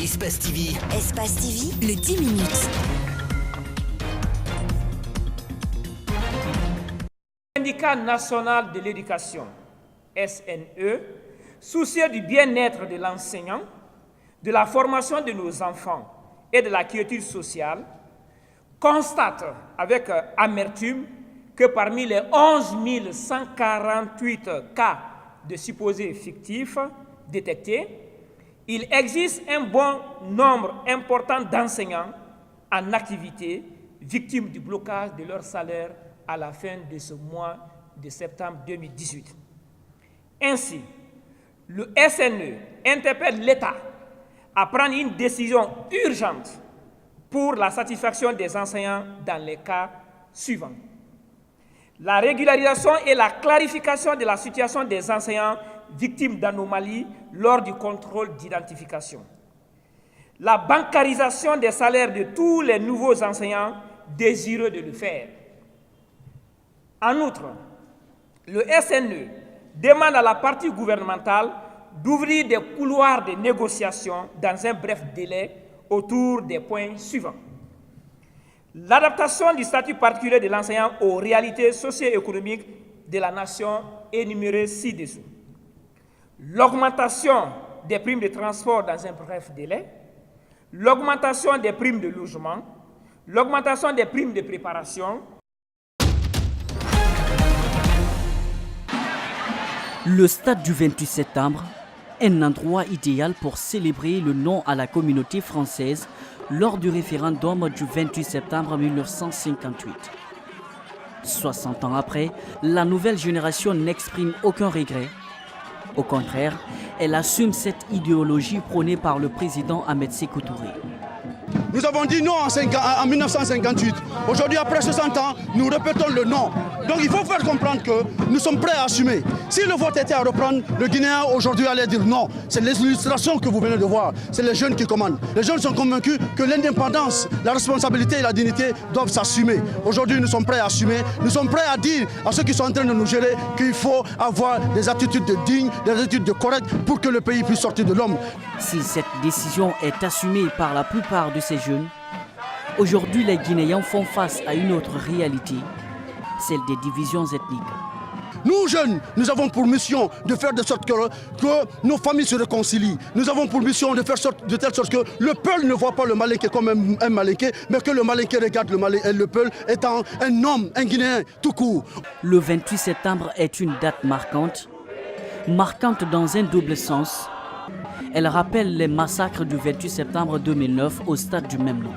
Espace TV. Espace TV, le 10 minutes. Le Syndicat national de l'éducation, SNE, soucieux du bien-être de l'enseignant, de la formation de nos enfants et de la quiétude sociale, constate avec amertume que parmi les 11 148 cas de supposés fictifs détectés, il existe un bon nombre important d'enseignants en activité victimes du blocage de leur salaire à la fin de ce mois de septembre 2018. Ainsi, le SNE interpelle l'État à prendre une décision urgente pour la satisfaction des enseignants dans les cas suivants. La régularisation et la clarification de la situation des enseignants victimes d'anomalies lors du contrôle d'identification. La bancarisation des salaires de tous les nouveaux enseignants désireux de le faire. En outre, le SNE demande à la partie gouvernementale d'ouvrir des couloirs de négociation dans un bref délai autour des points suivants. L'adaptation du statut particulier de l'enseignant aux réalités socio-économiques de la nation énumérées ci-dessous. L'augmentation des primes de transport dans un bref délai, l'augmentation des primes de logement, l'augmentation des primes de préparation. Le stade du 28 septembre, un endroit idéal pour célébrer le non à la communauté française lors du référendum du 28 septembre 1958. 60 ans après, la nouvelle génération n'exprime aucun regret. Au contraire, elle assume cette idéologie prônée par le président Ahmed Sékou Touré. Nous avons dit non en 1958. Aujourd'hui, après 60 ans, nous répétons le non. Donc il faut faire comprendre que nous sommes prêts à assumer. Si le vote était à reprendre, le Guinéen aujourd'hui allait dire non. C'est l'illustration que vous venez de voir. C'est les jeunes qui commandent. Les jeunes sont convaincus que l'indépendance, la responsabilité et la dignité doivent s'assumer. Aujourd'hui, nous sommes prêts à assumer. Nous sommes prêts à dire à ceux qui sont en train de nous gérer qu'il faut avoir des attitudes de dignes, des attitudes de correctes pour que le pays puisse sortir de l'homme. Si cette décision est assumée par la plupart de ces jeunes, aujourd'hui les Guinéens font face à une autre réalité, celle des divisions ethniques. Nous, jeunes, nous avons pour mission de faire de sorte que nos familles se réconcilient. Nous avons pour mission de faire de telle sorte que le peuple ne voit pas le Malinké comme un Malinké, mais que le Malinké regarde le peuple étant un homme, un Guinéen, tout court. Le 28 septembre est une date marquante dans un double sens. Elle rappelle les massacres du 28 septembre 2009 au stade du même nom.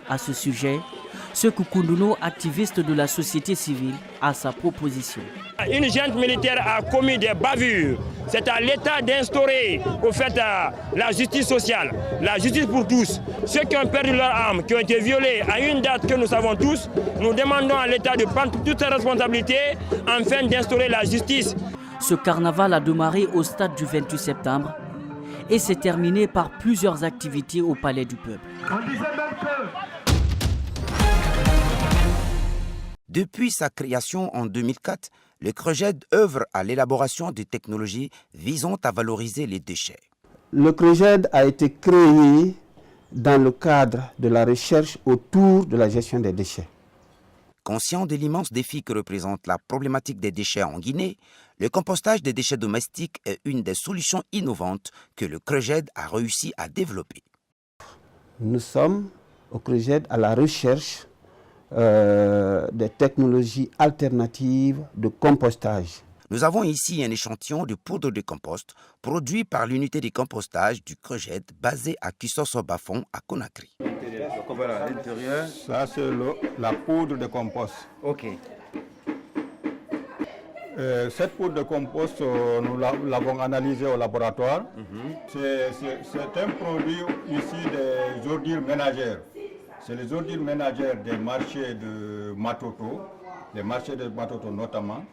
À ce sujet, Sékou Koundouno, activiste de la société civile, a sa proposition. Une junte militaire a commis des bavures. C'est à l'État d'instaurer au fait la justice sociale, la justice pour tous. Ceux qui ont perdu leur âme, qui ont été violés à une date que nous savons tous, nous demandons à l'État de prendre toutes ses responsabilités afin d'instaurer la justice. Ce carnaval a démarré au stade du 28 septembre et s'est terminé par plusieurs activités au Palais du Peuple. Depuis sa création en 2004, le CREGED œuvre à l'élaboration de technologies visant à valoriser les déchets. Le CREGED a été créé dans le cadre de la recherche autour de la gestion des déchets. Conscient de l'immense défi que représente la problématique des déchets en Guinée, le compostage des déchets domestiques est une des solutions innovantes que le CREGED a réussi à développer. Nous sommes au CREGED à la recherche des technologies alternatives de compostage. Nous avons ici un échantillon de poudre de compost produit par l'unité de compostage du CREGED basée à Kisosso-Bafon à Conakry. Donc voilà, à l'intérieur. Ça, c'est la poudre de compost. Ok. Cette poudre de compost, nous l'avons analysée au laboratoire. C'est un produit issu des ordures ménagères. C'est les ordures ménagères des marchés de Matoto, notamment,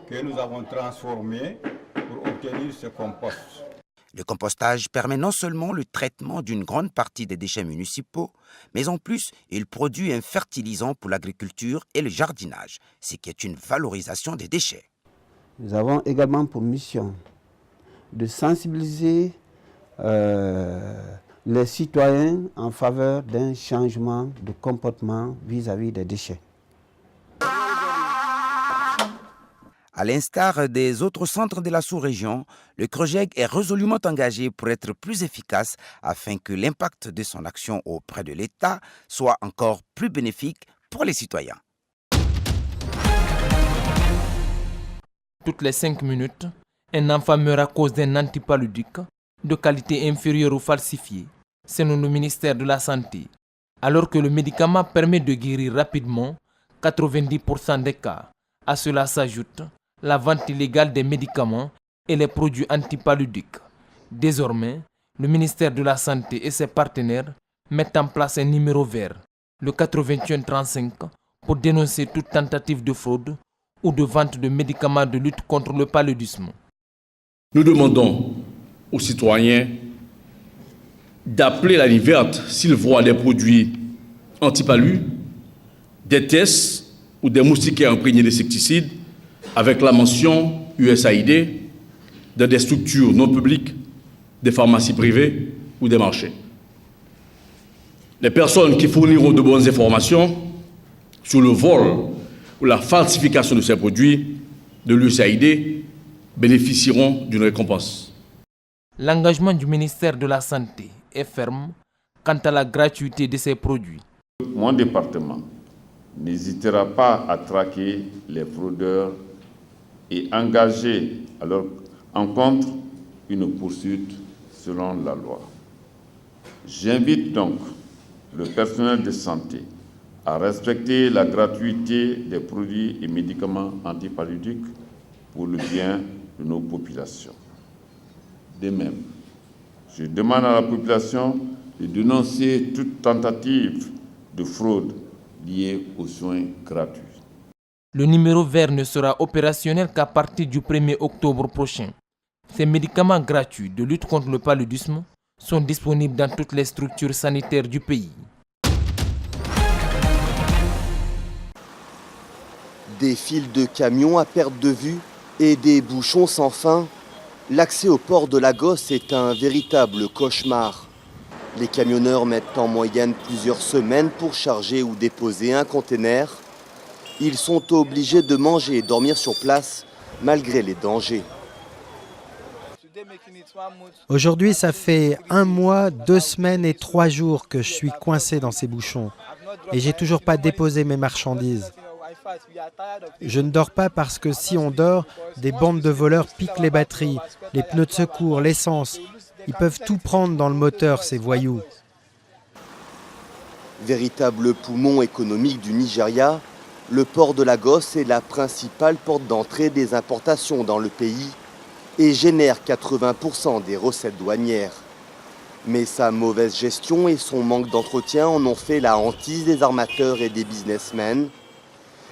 que nous avons transformés pour obtenir ce compost. Le compostage permet non seulement le traitement d'une grande partie des déchets municipaux, mais en plus, il produit un fertilisant pour l'agriculture et le jardinage, ce qui est une valorisation des déchets. Nous avons également pour mission de sensibiliser les citoyens en faveur d'un changement de comportement vis-à-vis des déchets. À l'instar des autres centres de la sous-région, le CROGEG est résolument engagé pour être plus efficace afin que l'impact de son action auprès de l'État soit encore plus bénéfique pour les citoyens. Toutes les 5 minutes, un enfant meurt à cause d'un antipaludique de qualité inférieure ou falsifié, selon le ministère de la Santé, alors que le médicament permet de guérir rapidement 90% des cas. À cela s'ajoute la vente illégale des médicaments et les produits antipaludiques. Désormais, le ministère de la Santé et ses partenaires mettent en place un numéro vert, le 8135, pour dénoncer toute tentative de fraude ou de vente de médicaments de lutte contre le paludisme. Nous demandons aux citoyens d'appeler la ligne verte s'ils voient des produits antipalus, des tests ou des moustiquaires imprégnés d'insecticides avec la mention USAID dans des structures non publiques, des pharmacies privées ou des marchés. Les personnes qui fourniront de bonnes informations sur le vol ou la falsification de ces produits de l'USAID bénéficieront d'une récompense. L'engagement du ministère de la Santé est ferme quant à la gratuité de ces produits. Mon département n'hésitera pas à traquer les fraudeurs et engager à leur encontre une poursuite selon la loi. J'invite donc le personnel de santé à respecter la gratuité des produits et médicaments antipaludiques pour le bien de nos populations. De même, je demande à la population de dénoncer toute tentative de fraude liée aux soins gratuits. Le numéro vert ne sera opérationnel qu'à partir du 1er octobre prochain. Ces médicaments gratuits de lutte contre le paludisme sont disponibles dans toutes les structures sanitaires du pays. Des files de camions à perte de vue et des bouchons sans fin, l'accès au port de Lagos est un véritable cauchemar. Les camionneurs mettent en moyenne plusieurs semaines pour charger ou déposer un conteneur. Ils sont obligés de manger et dormir sur place malgré les dangers. Aujourd'hui, ça fait 1 mois, 2 semaines et 3 jours que je suis coincé dans ces bouchons. Et j'ai toujours pas déposé mes marchandises. Je ne dors pas parce que si on dort, des bandes de voleurs piquent les batteries, les pneus de secours, l'essence. Ils peuvent tout prendre dans le moteur, ces voyous. Véritable poumon économique du Nigeria, le port de Lagos est la principale porte d'entrée des importations dans le pays et génère 80% des recettes douanières. Mais sa mauvaise gestion et son manque d'entretien en ont fait la hantise des armateurs et des businessmen.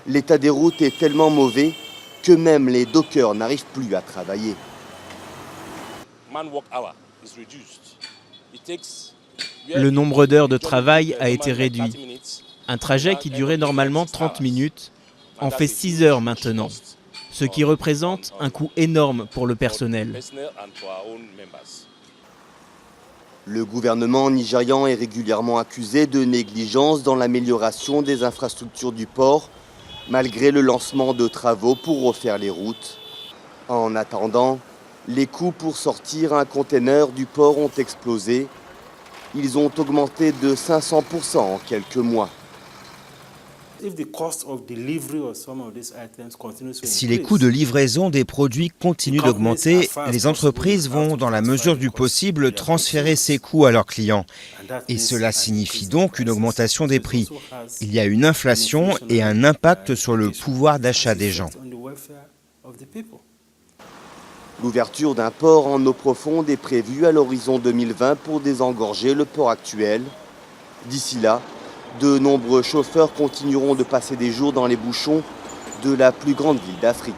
L'état des routes est tellement mauvais que même les dockers n'arrivent plus à travailler. Le nombre d'heures de travail a été réduit. Un trajet qui durait normalement 30 minutes en fait 6 heures maintenant, ce qui représente un coût énorme pour le personnel. Le gouvernement nigérian est régulièrement accusé de négligence dans l'amélioration des infrastructures du port, malgré le lancement de travaux pour refaire les routes. En attendant, les coûts pour sortir un conteneur du port ont explosé. Ils ont augmenté de 500% en quelques mois. Si les coûts de livraison des produits continuent d'augmenter, les entreprises vont, dans la mesure du possible, transférer ces coûts à leurs clients. Et cela signifie donc une augmentation des prix. Il y a une inflation et un impact sur le pouvoir d'achat des gens. L'ouverture d'un port en eau profonde est prévue à l'horizon 2020 pour désengorger le port actuel. D'ici là, de nombreux chauffeurs continueront de passer des jours dans les bouchons de la plus grande ville d'Afrique.